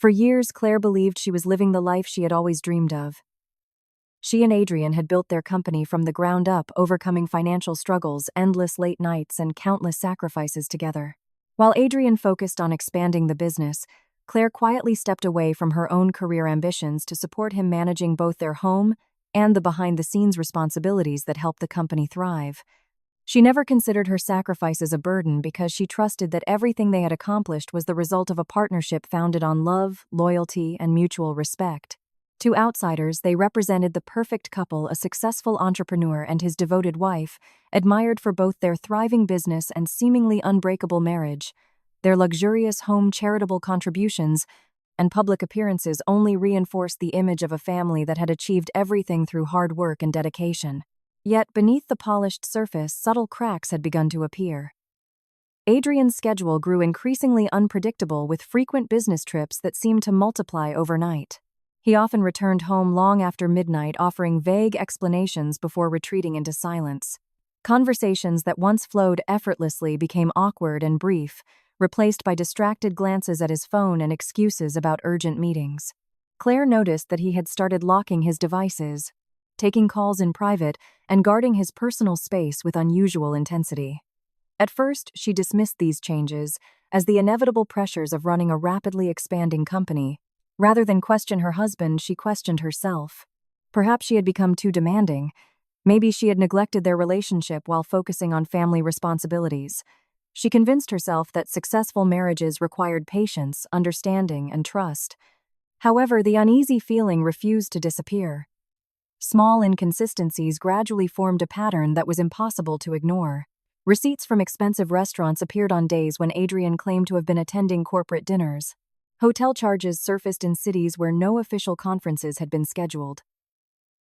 For years, Claire believed she was living the life she had always dreamed of. She and Adrian had built their company from the ground up, overcoming financial struggles, endless late nights, and countless sacrifices together. While Adrian focused on expanding the business, Claire quietly stepped away from her own career ambitions to support him, managing both their home and the behind-the-scenes responsibilities that helped the company thrive. She never considered her sacrifices a burden because she trusted that everything they had accomplished was the result of a partnership founded on love, loyalty, and mutual respect. To outsiders, they represented the perfect couple, a successful entrepreneur and his devoted wife, admired for both their thriving business and seemingly unbreakable marriage. Their luxurious home, charitable contributions, and public appearances only reinforced the image of a family that had achieved everything through hard work and dedication. Yet, beneath the polished surface, subtle cracks had begun to appear. Adrian's schedule grew increasingly unpredictable, with frequent business trips that seemed to multiply overnight. He often returned home long after midnight, offering vague explanations before retreating into silence. Conversations that once flowed effortlessly became awkward and brief, replaced by distracted glances at his phone and excuses about urgent meetings. Claire noticed that he had started locking his devices, taking calls in private, and guarding his personal space with unusual intensity. At first, she dismissed these changes as the inevitable pressures of running a rapidly expanding company. Rather than question her husband, she questioned herself. Perhaps she had become too demanding. Maybe she had neglected their relationship while focusing on family responsibilities. She convinced herself that successful marriages required patience, understanding, and trust. However, the uneasy feeling refused to disappear. Small inconsistencies gradually formed a pattern that was impossible to ignore. Receipts from expensive restaurants appeared on days when Adrian claimed to have been attending corporate dinners. Hotel charges surfaced in cities where no official conferences had been scheduled.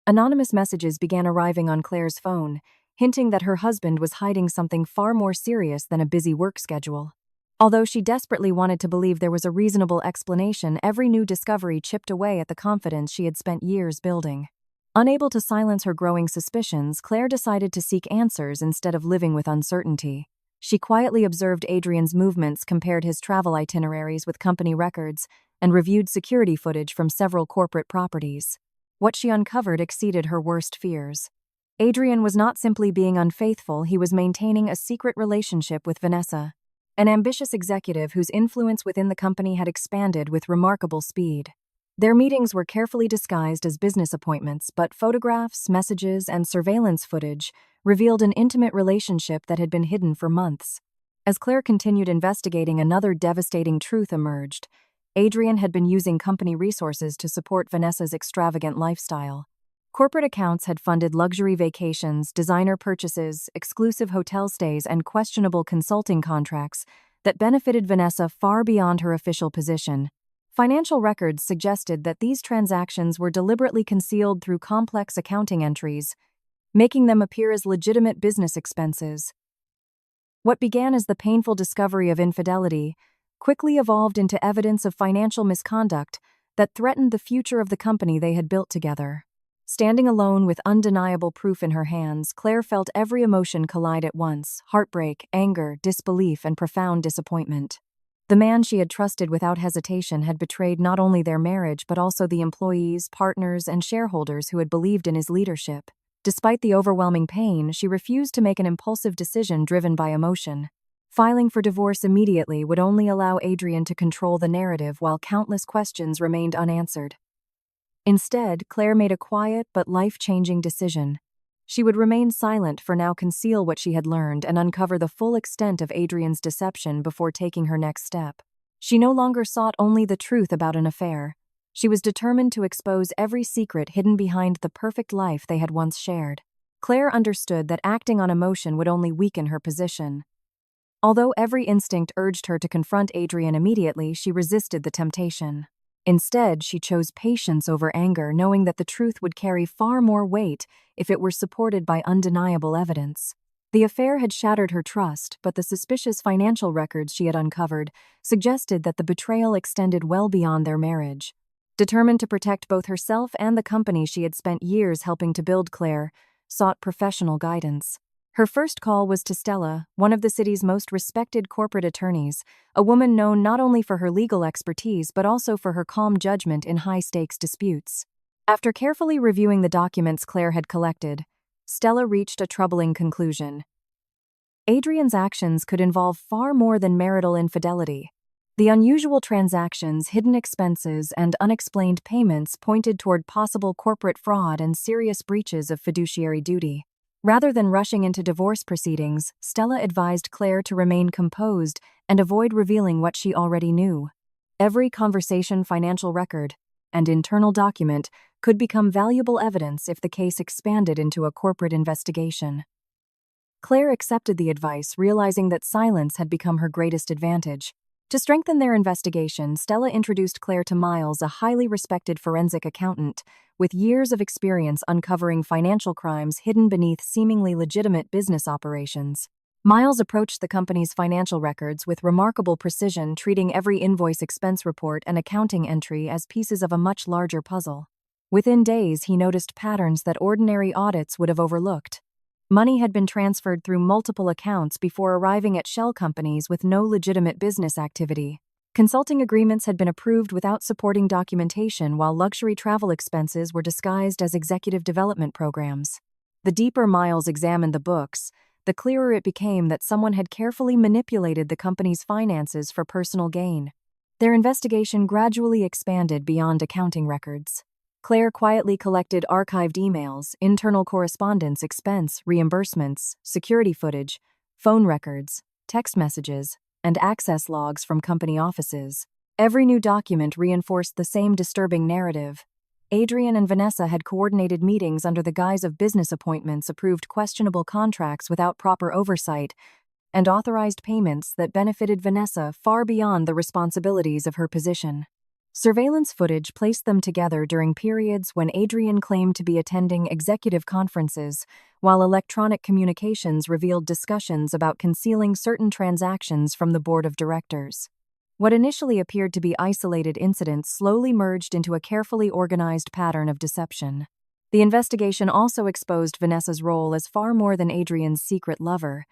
Anonymous messages began arriving on Claire's phone, hinting that her husband was hiding something far more serious than a busy work schedule. Although she desperately wanted to believe there was a reasonable explanation, every new discovery chipped away at the confidence she had spent years building. Unable to silence her growing suspicions, Claire decided to seek answers instead of living with uncertainty. She quietly observed Adrian's movements, compared his travel itineraries with company records, and reviewed security footage from several corporate properties. What she uncovered exceeded her worst fears. Adrian was not simply being unfaithful, he was maintaining a secret relationship with Vanessa, an ambitious executive whose influence within the company had expanded with remarkable speed. Their meetings were carefully disguised as business appointments, but photographs, messages, and surveillance footage revealed an intimate relationship that had been hidden for months. As Claire continued investigating, another devastating truth emerged. Adrian had been using company resources to support Vanessa's extravagant lifestyle. Corporate accounts had funded luxury vacations, designer purchases, exclusive hotel stays, and questionable consulting contracts that benefited Vanessa far beyond her official position. Financial records suggested that these transactions were deliberately concealed through complex accounting entries, making them appear as legitimate business expenses. What began as the painful discovery of infidelity quickly evolved into evidence of financial misconduct that threatened the future of the company they had built together. Standing alone with undeniable proof in her hands, Claire felt every emotion collide at once: heartbreak, anger, disbelief, and profound disappointment. The man she had trusted without hesitation had betrayed not only their marriage but also the employees, partners, and shareholders who had believed in his leadership. Despite the overwhelming pain, she refused to make an impulsive decision driven by emotion. Filing for divorce immediately would only allow Adrian to control the narrative while countless questions remained unanswered. Instead, Claire made a quiet but life-changing decision. She would remain silent for now, conceal what she had learned, and uncover the full extent of Adrian's deception before taking her next step. She no longer sought only the truth about an affair. She was determined to expose every secret hidden behind the perfect life they had once shared. Claire understood that acting on emotion would only weaken her position. Although every instinct urged her to confront Adrian immediately, she resisted the temptation. Instead, she chose patience over anger, knowing that the truth would carry far more weight if it were supported by undeniable evidence. The affair had shattered her trust, but the suspicious financial records she had uncovered suggested that the betrayal extended well beyond their marriage. Determined to protect both herself and the company she had spent years helping to build, Claire sought professional guidance. Her first call was to Stella, one of the city's most respected corporate attorneys, a woman known not only for her legal expertise but also for her calm judgment in high-stakes disputes. After carefully reviewing the documents Claire had collected, Stella reached a troubling conclusion. Adrian's actions could involve far more than marital infidelity. The unusual transactions, hidden expenses, and unexplained payments pointed toward possible corporate fraud and serious breaches of fiduciary duty. Rather than rushing into divorce proceedings, Stella advised Claire to remain composed and avoid revealing what she already knew. Every conversation, financial record, and internal document could become valuable evidence if the case expanded into a corporate investigation. Claire accepted the advice, realizing that silence had become her greatest advantage. To strengthen their investigation, Stella introduced Claire to Miles, a highly respected forensic accountant, with years of experience uncovering financial crimes hidden beneath seemingly legitimate business operations. Miles approached the company's financial records with remarkable precision, treating every invoice, expense report, and accounting entry as pieces of a much larger puzzle. Within days, he noticed patterns that ordinary audits would have overlooked. Money had been transferred through multiple accounts before arriving at shell companies with no legitimate business activity. Consulting agreements had been approved without supporting documentation, while luxury travel expenses were disguised as executive development programs. The deeper Miles examined the books, the clearer it became that someone had carefully manipulated the company's finances for personal gain. Their investigation gradually expanded beyond accounting records. Claire quietly collected archived emails, internal correspondence, expense reimbursements, security footage, phone records, text messages, and access logs from company offices. Every new document reinforced the same disturbing narrative. Adrian and Vanessa had coordinated meetings under the guise of business appointments, approved questionable contracts without proper oversight, and authorized payments that benefited Vanessa far beyond the responsibilities of her position. Surveillance footage placed them together during periods when Adrian claimed to be attending executive conferences, while electronic communications revealed discussions about concealing certain transactions from the board of directors. What initially appeared to be isolated incidents slowly merged into a carefully organized pattern of deception. The investigation also exposed Vanessa's role as far more than Adrian's secret lover.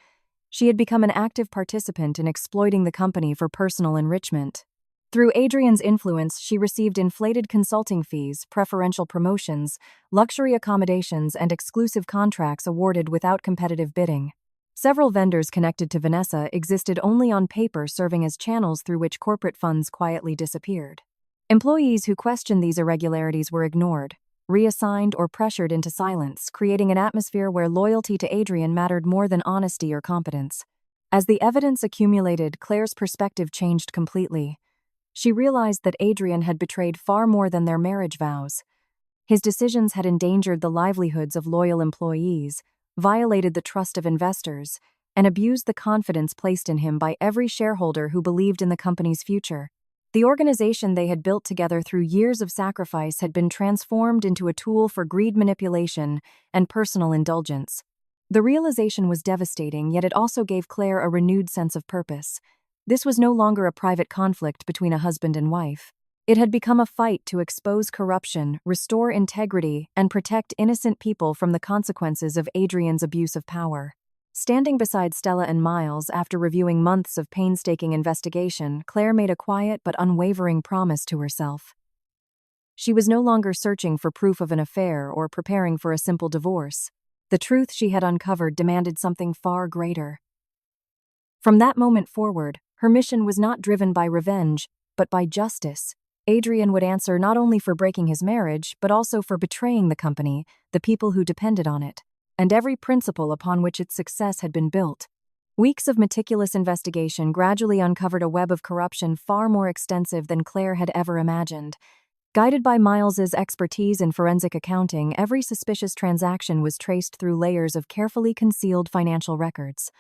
She had become an active participant in exploiting the company for personal enrichment. Through Adrian's influence, she received inflated consulting fees, preferential promotions, luxury accommodations, and exclusive contracts awarded without competitive bidding. Several vendors connected to Vanessa existed only on paper, serving as channels through which corporate funds quietly disappeared. Employees who questioned these irregularities were ignored, reassigned, or pressured into silence, creating an atmosphere where loyalty to Adrian mattered more than honesty or competence. As the evidence accumulated, Claire's perspective changed completely. She realized that Adrian had betrayed far more than their marriage vows. His decisions had endangered the livelihoods of loyal employees, violated the trust of investors, and abused the confidence placed in him by every shareholder who believed in the company's future. The organization they had built together through years of sacrifice had been transformed into a tool for greed, manipulation, and personal indulgence. The realization was devastating, yet it also gave Claire a renewed sense of purpose. This was no longer a private conflict between a husband and wife. It had become a fight to expose corruption, restore integrity, and protect innocent people from the consequences of Adrian's abuse of power. Standing beside Stella and Miles after reviewing months of painstaking investigation, Claire made a quiet but unwavering promise to herself. She was no longer searching for proof of an affair or preparing for a simple divorce. The truth she had uncovered demanded something far greater. From that moment forward, her mission was not driven by revenge, but by justice. Adrian would answer not only for breaking his marriage, but also for betraying the company, the people who depended on it, and every principle upon which its success had been built. Weeks of meticulous investigation gradually uncovered a web of corruption far more extensive than Claire had ever imagined. Guided by Miles's expertise in forensic accounting, every suspicious transaction was traced through layers of carefully concealed financial records.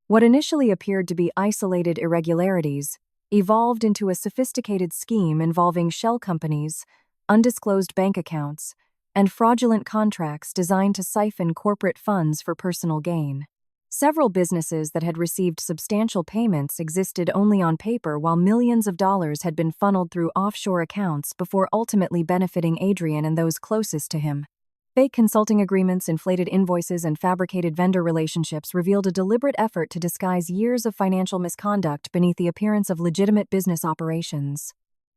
What initially appeared to be isolated irregularities evolved into a sophisticated scheme involving shell companies, undisclosed bank accounts, and fraudulent contracts designed to siphon corporate funds for personal gain. Several businesses that had received substantial payments existed only on paper, while millions of dollars had been funneled through offshore accounts before ultimately benefiting Adrian and those closest to him. Fake consulting agreements, inflated invoices, and fabricated vendor relationships revealed a deliberate effort to disguise years of financial misconduct beneath the appearance of legitimate business operations.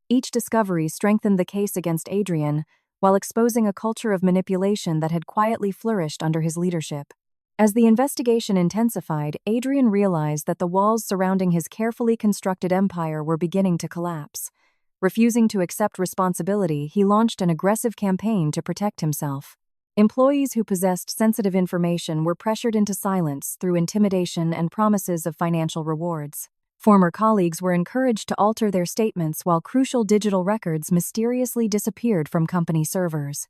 Each discovery strengthened the case against Adrian, while exposing a culture of manipulation that had quietly flourished under his leadership. As the investigation intensified, Adrian realized that the walls surrounding his carefully constructed empire were beginning to collapse. Refusing to accept responsibility, he launched an aggressive campaign to protect himself. Employees who possessed sensitive information were pressured into silence through intimidation and promises of financial rewards. Former colleagues were encouraged to alter their statements while crucial digital records mysteriously disappeared from company servers.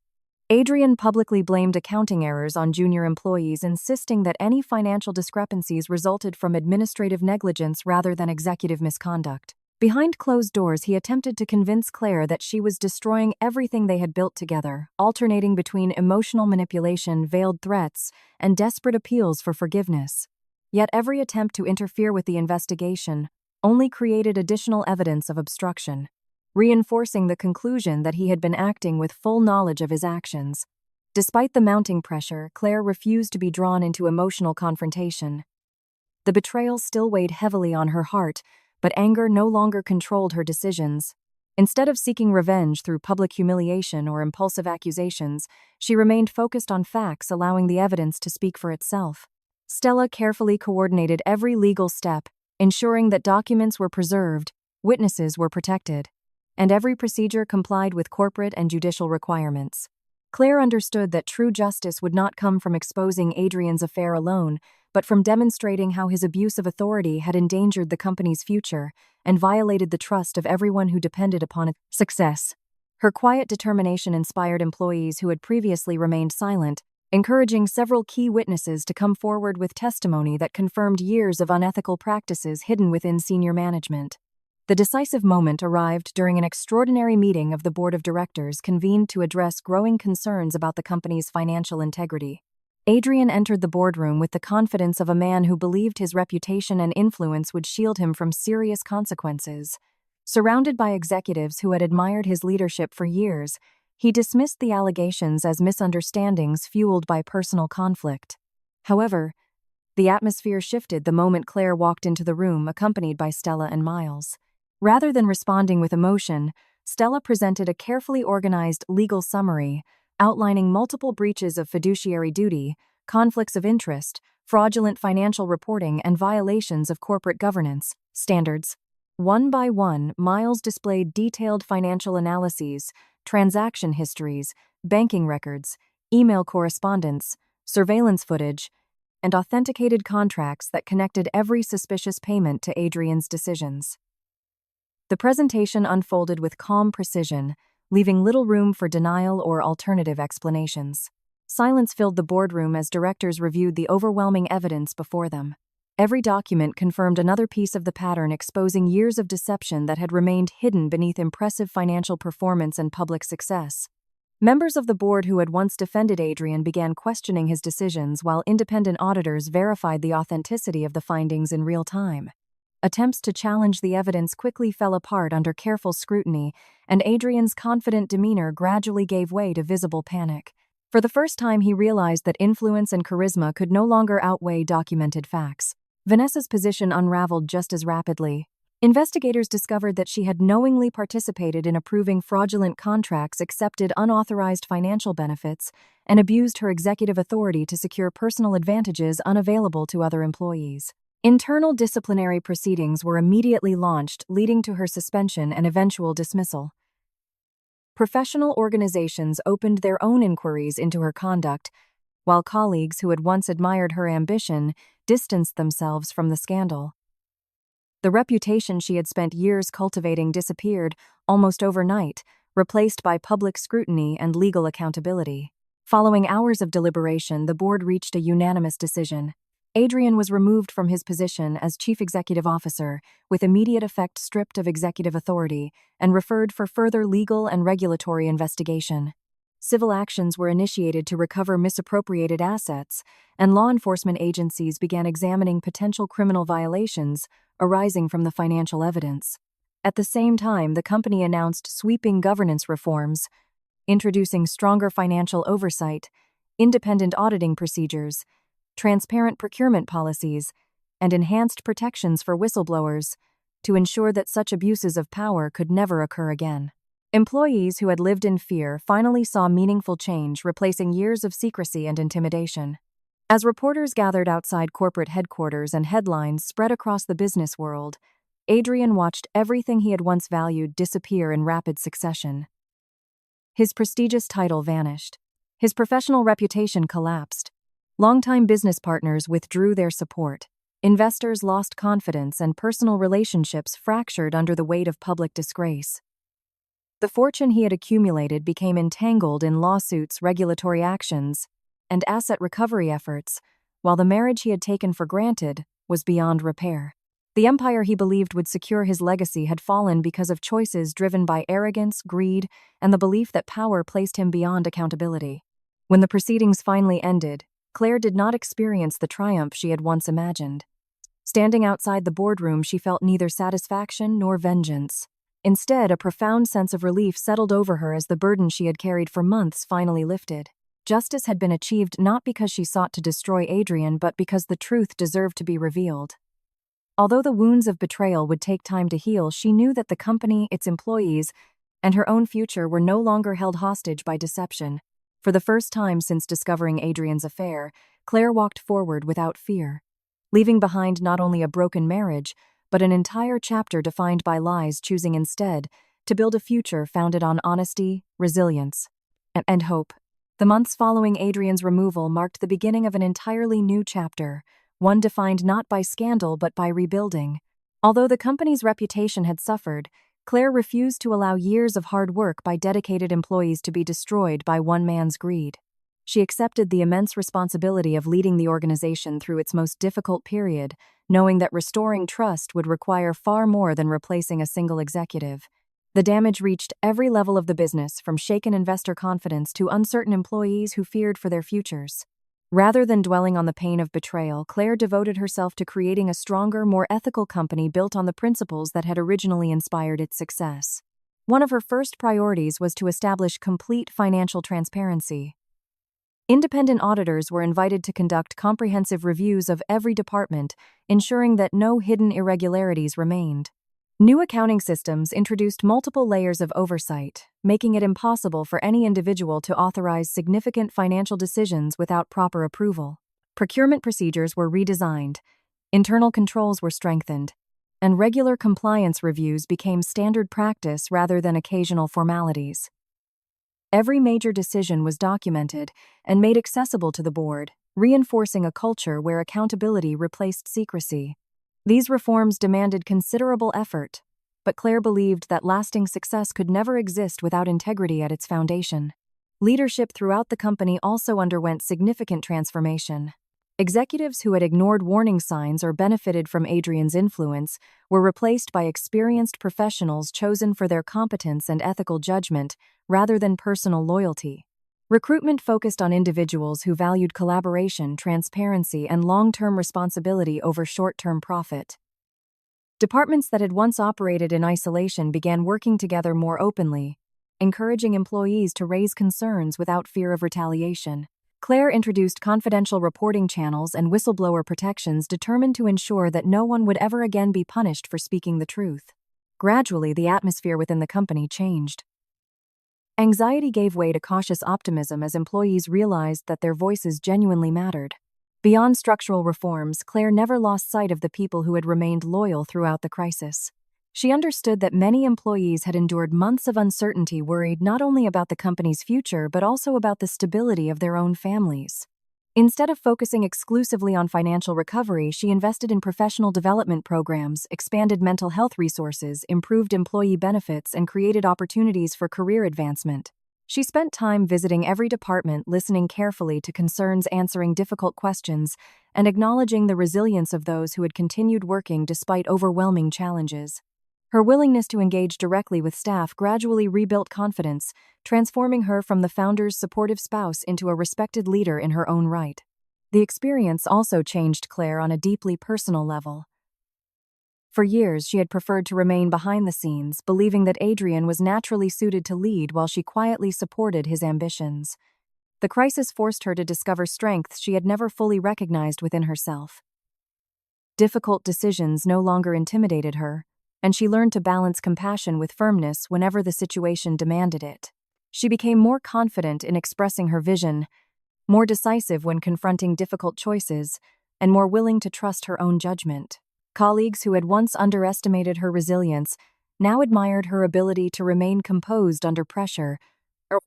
Adrian publicly blamed accounting errors on junior employees, insisting that any financial discrepancies resulted from administrative negligence rather than executive misconduct. Behind closed doors, he attempted to convince Claire that she was destroying everything they had built together, alternating between emotional manipulation, veiled threats, and desperate appeals for forgiveness. Yet every attempt to interfere with the investigation only created additional evidence of obstruction, reinforcing the conclusion that he had been acting with full knowledge of his actions. Despite the mounting pressure, Claire refused to be drawn into emotional confrontation. The betrayal still weighed heavily on her heart, but anger no longer controlled her decisions. Instead of seeking revenge through public humiliation or impulsive accusations, she remained focused on facts, allowing the evidence to speak for itself. Stella carefully coordinated every legal step, ensuring that documents were preserved, witnesses were protected, and every procedure complied with corporate and judicial requirements. Claire understood that true justice would not come from exposing Adrian's affair alone, but from demonstrating how his abuse of authority had endangered the company's future and violated the trust of everyone who depended upon its success. Her quiet determination inspired employees who had previously remained silent, encouraging several key witnesses to come forward with testimony that confirmed years of unethical practices hidden within senior management. The decisive moment arrived during an extraordinary meeting of the board of directors convened to address growing concerns about the company's financial integrity. Adrian entered the boardroom with the confidence of a man who believed his reputation and influence would shield him from serious consequences. Surrounded by executives who had admired his leadership for years, he dismissed the allegations as misunderstandings fueled by personal conflict. However, the atmosphere shifted the moment Claire walked into the room accompanied by Stella and Miles. Rather than responding with emotion, Stella presented a carefully organized legal summary outlining multiple breaches of fiduciary duty, conflicts of interest, fraudulent financial reporting, and violations of corporate governance standards. One by one, Miles displayed detailed financial analyses, transaction histories, banking records, email correspondence, surveillance footage, and authenticated contracts that connected every suspicious payment to Adrian's decisions. The presentation unfolded with calm precision, leaving little room for denial or alternative explanations. Silence filled the boardroom as directors reviewed the overwhelming evidence before them. Every document confirmed another piece of the pattern, exposing years of deception that had remained hidden beneath impressive financial performance and public success. Members of the board who had once defended Adrian began questioning his decisions, while independent auditors verified the authenticity of the findings in real time. Attempts to challenge the evidence quickly fell apart under careful scrutiny, and Adrian's confident demeanor gradually gave way to visible panic. For the first time, he realized that influence and charisma could no longer outweigh documented facts. Vanessa's position unraveled just as rapidly. Investigators discovered that she had knowingly participated in approving fraudulent contracts, accepted unauthorized financial benefits, and abused her executive authority to secure personal advantages unavailable to other employees. Internal disciplinary proceedings were immediately launched, leading to her suspension and eventual dismissal. Professional organizations opened their own inquiries into her conduct, while colleagues who had once admired her ambition distanced themselves from the scandal. The reputation she had spent years cultivating disappeared almost overnight, replaced by public scrutiny and legal accountability. Following hours of deliberation, the board reached a unanimous decision. Adrian was removed from his position as chief executive officer, with immediate effect stripped of executive authority, and referred for further legal and regulatory investigation. Civil actions were initiated to recover misappropriated assets, and law enforcement agencies began examining potential criminal violations arising from the financial evidence. At the same time, the company announced sweeping governance reforms, introducing stronger financial oversight independent auditing procedures, transparent procurement policies, and enhanced protections for whistleblowers to ensure that such abuses of power could never occur again. Employees who had lived in fear finally saw meaningful change, replacing years of secrecy and intimidation. As reporters gathered outside corporate headquarters and headlines spread across the business world, Adrian watched everything he had once valued disappear in rapid succession. His prestigious title vanished. His professional reputation collapsed. Longtime business partners withdrew their support. Investors lost confidence, and personal relationships fractured under the weight of public disgrace. The fortune he had accumulated became entangled in lawsuits, regulatory actions, and asset recovery efforts, while the marriage he had taken for granted was beyond repair. The empire he believed would secure his legacy had fallen because of choices driven by arrogance, greed, and the belief that power placed him beyond accountability. When the proceedings finally ended, Claire did not experience the triumph she had once imagined. Standing outside the boardroom, she felt neither satisfaction nor vengeance. Instead, a profound sense of relief settled over her as the burden she had carried for months finally lifted. Justice had been achieved not because she sought to destroy Adrian, but because the truth deserved to be revealed. Although the wounds of betrayal would take time to heal, she knew that the company, its employees, and her own future were no longer held hostage by deception. For the first time since discovering Adrian's affair, Claire walked forward without fear, leaving behind not only a broken marriage, but an entire chapter defined by lies, choosing instead to build a future founded on honesty, resilience, and hope. The months following Adrian's removal marked the beginning of an entirely new chapter, one defined not by scandal but by rebuilding. Although the company's reputation had suffered, Claire refused to allow years of hard work by dedicated employees to be destroyed by one man's greed. She accepted the immense responsibility of leading the organization through its most difficult period, knowing that restoring trust would require far more than replacing a single executive. The damage reached every level of the business, from shaken investor confidence to uncertain employees who feared for their futures. Rather than dwelling on the pain of betrayal, Claire devoted herself to creating a stronger, more ethical company built on the principles that had originally inspired its success. One of her first priorities was to establish complete financial transparency. Independent auditors were invited to conduct comprehensive reviews of every department, ensuring that no hidden irregularities remained. New accounting systems introduced multiple layers of oversight, making it impossible for any individual to authorize significant financial decisions without proper approval. Procurement procedures were redesigned, internal controls were strengthened, and regular compliance reviews became standard practice rather than occasional formalities. Every major decision was documented and made accessible to the board, reinforcing a culture where accountability replaced secrecy. These reforms demanded considerable effort, but Claire believed that lasting success could never exist without integrity at its foundation. Leadership throughout the company also underwent significant transformation. Executives who had ignored warning signs or benefited from Adrian's influence were replaced by experienced professionals chosen for their competence and ethical judgment rather than personal loyalty. Recruitment focused on individuals who valued collaboration, transparency, and long-term responsibility over short-term profit. Departments that had once operated in isolation began working together more openly, encouraging employees to raise concerns without fear of retaliation. Claire introduced confidential reporting channels and whistleblower protections determined to ensure that no one would ever again be punished for speaking the truth. Gradually, the atmosphere within the company changed. Anxiety gave way to cautious optimism as employees realized that their voices genuinely mattered. Beyond structural reforms, Claire never lost sight of the people who had remained loyal throughout the crisis. She understood that many employees had endured months of uncertainty, worried not only about the company's future but also about the stability of their own families. Instead of focusing exclusively on financial recovery, she invested in professional development programs, expanded mental health resources, improved employee benefits, and created opportunities for career advancement. She spent time visiting every department, listening carefully to concerns, answering difficult questions, and acknowledging the resilience of those who had continued working despite overwhelming challenges. Her willingness to engage directly with staff gradually rebuilt confidence, transforming her from the founder's supportive spouse into a respected leader in her own right. The experience also changed Claire on a deeply personal level. For years, she had preferred to remain behind the scenes, believing that Adrian was naturally suited to lead while she quietly supported his ambitions. The crisis forced her to discover strengths she had never fully recognized within herself. Difficult decisions no longer intimidated her, and she learned to balance compassion with firmness whenever the situation demanded it. She became more confident in expressing her vision, more decisive when confronting difficult choices, and more willing to trust her own judgment. Colleagues who had once underestimated her resilience now admired her ability to remain composed under pressure,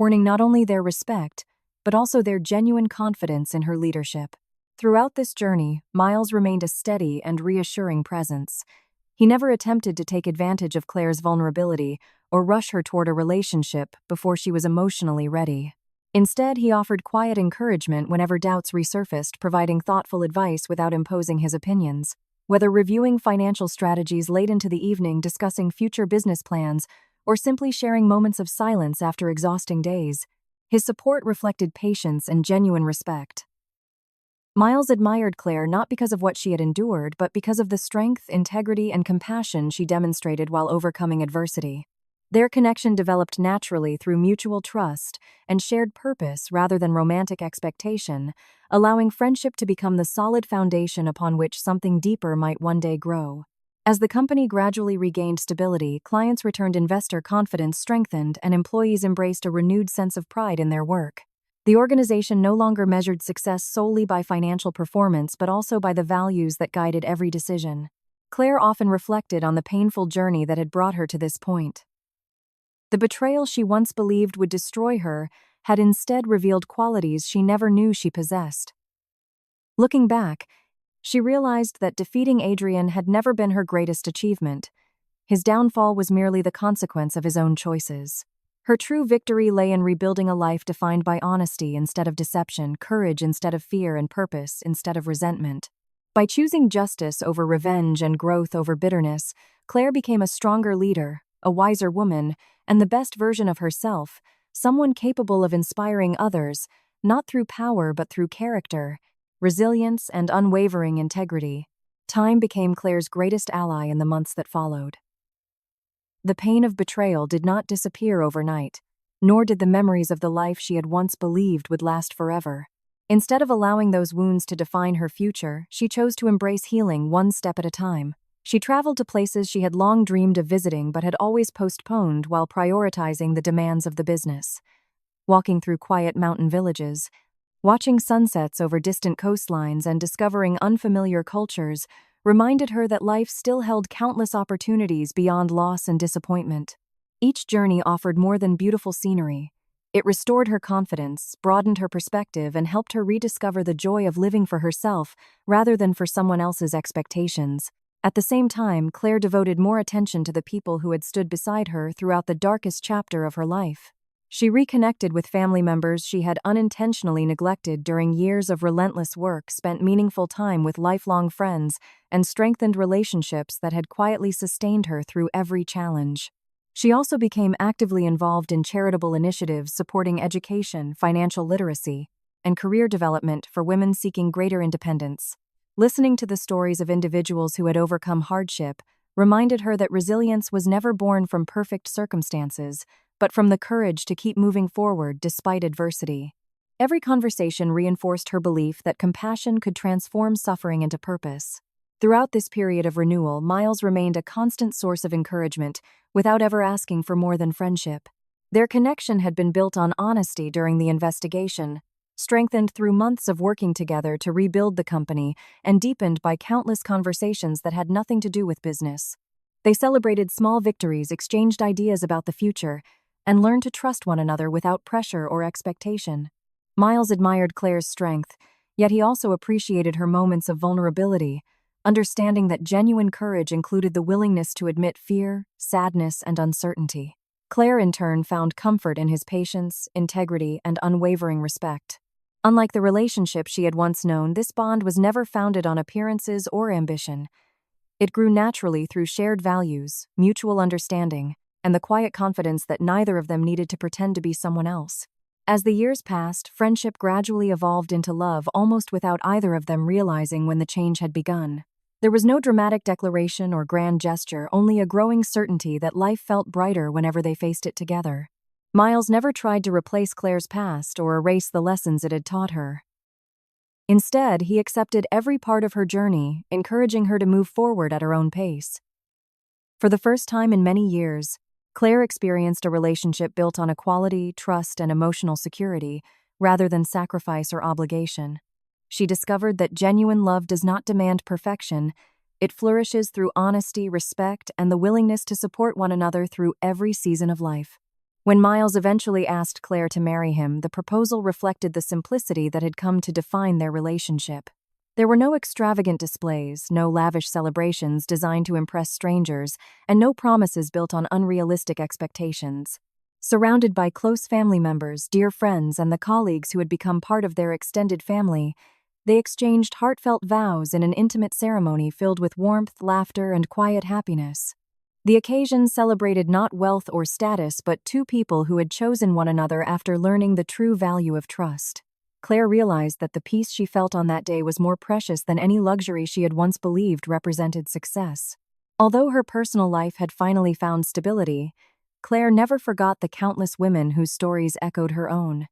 earning not only their respect, but also their genuine confidence in her leadership. Throughout this journey, Miles remained a steady and reassuring presence. He never attempted to take advantage of Claire's vulnerability or rush her toward a relationship before she was emotionally ready. Instead, he offered quiet encouragement whenever doubts resurfaced, providing thoughtful advice without imposing his opinions. Whether reviewing financial strategies late into the evening, discussing future business plans, or simply sharing moments of silence after exhausting days, his support reflected patience and genuine respect. Miles admired Claire not because of what she had endured, but because of the strength, integrity, and compassion she demonstrated while overcoming adversity. Their connection developed naturally through mutual trust and shared purpose rather than romantic expectation, allowing friendship to become the solid foundation upon which something deeper might one day grow. As the company gradually regained stability, clients returned, investor confidence strengthened, and employees embraced a renewed sense of pride in their work. The organization no longer measured success solely by financial performance but also by the values that guided every decision. Claire often reflected on the painful journey that had brought her to this point. The betrayal she once believed would destroy her had instead revealed qualities she never knew she possessed. Looking back, she realized that defeating Adrian had never been her greatest achievement. His downfall was merely the consequence of his own choices. Her true victory lay in rebuilding a life defined by honesty instead of deception, courage instead of fear, and purpose instead of resentment. By choosing justice over revenge and growth over bitterness, Claire became a stronger leader, a wiser woman, and the best version of herself, someone capable of inspiring others, not through power but through character, resilience, and unwavering integrity. Time became Claire's greatest ally in the months that followed. The pain of betrayal did not disappear overnight, nor did the memories of the life she had once believed would last forever. Instead of allowing those wounds to define her future, she chose to embrace healing one step at a time. She traveled to places she had long dreamed of visiting but had always postponed while prioritizing the demands of the business. Walking through quiet mountain villages, watching sunsets over distant coastlines, and discovering unfamiliar cultures reminded her that life still held countless opportunities beyond loss and disappointment. Each journey offered more than beautiful scenery. It restored her confidence, broadened her perspective, and helped her rediscover the joy of living for herself rather than for someone else's expectations. At the same time, Claire devoted more attention to the people who had stood beside her throughout the darkest chapter of her life. She reconnected with family members she had unintentionally neglected during years of relentless work, spent meaningful time with lifelong friends, and strengthened relationships that had quietly sustained her through every challenge. She also became actively involved in charitable initiatives supporting education, financial literacy, and career development for women seeking greater independence. Listening to the stories of individuals who had overcome hardship reminded her that resilience was never born from perfect circumstances, but from the courage to keep moving forward despite adversity. Every conversation reinforced her belief that compassion could transform suffering into purpose. Throughout this period of renewal, Miles remained a constant source of encouragement, without ever asking for more than friendship. Their connection had been built on honesty during the investigation, strengthened through months of working together to rebuild the company, and deepened by countless conversations that had nothing to do with business. They celebrated small victories, exchanged ideas about the future, and learned to trust one another without pressure or expectation. Miles admired Claire's strength, yet he also appreciated her moments of vulnerability, understanding that genuine courage included the willingness to admit fear, sadness, and uncertainty. Claire, in turn, found comfort in his patience, integrity, and unwavering respect. Unlike the relationship she had once known, this bond was never founded on appearances or ambition. It grew naturally through shared values, mutual understanding, and the quiet confidence that neither of them needed to pretend to be someone else. As the years passed, friendship gradually evolved into love almost without either of them realizing when the change had begun. There was no dramatic declaration or grand gesture, only a growing certainty that life felt brighter whenever they faced it together. Miles never tried to replace Claire's past or erase the lessons it had taught her. Instead, he accepted every part of her journey, encouraging her to move forward at her own pace. For the first time in many years, Claire experienced a relationship built on equality, trust, and emotional security, rather than sacrifice or obligation. She discovered that genuine love does not demand perfection. It flourishes through honesty, respect, and the willingness to support one another through every season of life. When Miles eventually asked Claire to marry him, the proposal reflected the simplicity that had come to define their relationship. There were no extravagant displays, no lavish celebrations designed to impress strangers, and no promises built on unrealistic expectations. Surrounded by close family members, dear friends, and the colleagues who had become part of their extended family, they exchanged heartfelt vows in an intimate ceremony filled with warmth, laughter, and quiet happiness. The occasion celebrated not wealth or status but two people who had chosen one another after learning the true value of trust. Claire realized that the peace she felt on that day was more precious than any luxury she had once believed represented success. Although her personal life had finally found stability, Claire never forgot the countless women whose stories echoed her own.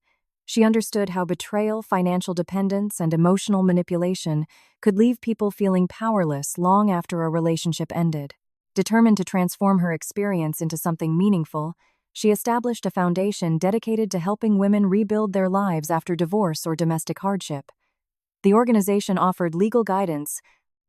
She understood how betrayal, financial dependence, and emotional manipulation could leave people feeling powerless long after a relationship ended. Determined to transform her experience into something meaningful, she established a foundation dedicated to helping women rebuild their lives after divorce or domestic hardship. The organization offered legal guidance,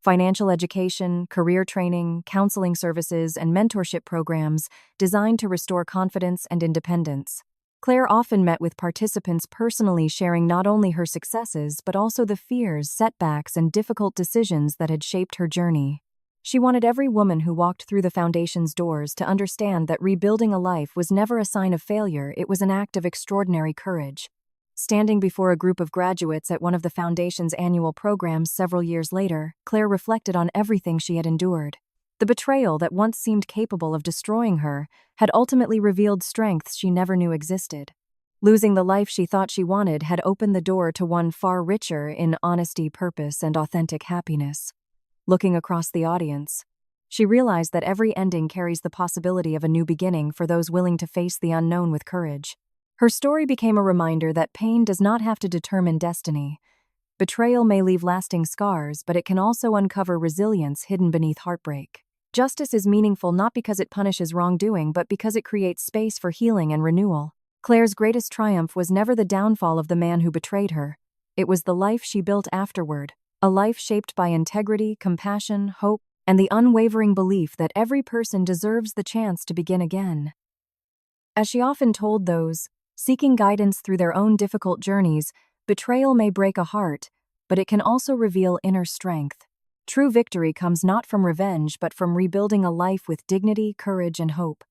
financial education, career training, counseling services, and mentorship programs designed to restore confidence and independence. Claire often met with participants personally sharing not only her successes but also the fears, setbacks, and difficult decisions that had shaped her journey. She wanted every woman who walked through the foundation's doors to understand that rebuilding a life was never a sign of failure, it was an act of extraordinary courage. Standing before a group of graduates at one of the foundation's annual programs several years later, Claire reflected on everything she had endured. The betrayal that once seemed capable of destroying her had ultimately revealed strengths she never knew existed. Losing the life she thought she wanted had opened the door to one far richer in honesty, purpose, and authentic happiness. Looking across the audience, she realized that every ending carries the possibility of a new beginning for those willing to face the unknown with courage. Her story became a reminder that pain does not have to determine destiny. Betrayal may leave lasting scars, but it can also uncover resilience hidden beneath heartbreak. Justice is meaningful not because it punishes wrongdoing, but because it creates space for healing and renewal. Claire's greatest triumph was never the downfall of the man who betrayed her. It was the life she built afterward. A life shaped by integrity, compassion, hope, and the unwavering belief that every person deserves the chance to begin again. As she often told those seeking guidance through their own difficult journeys, betrayal may break a heart, but it can also reveal inner strength. True victory comes not from revenge but from rebuilding a life with dignity, courage, and hope.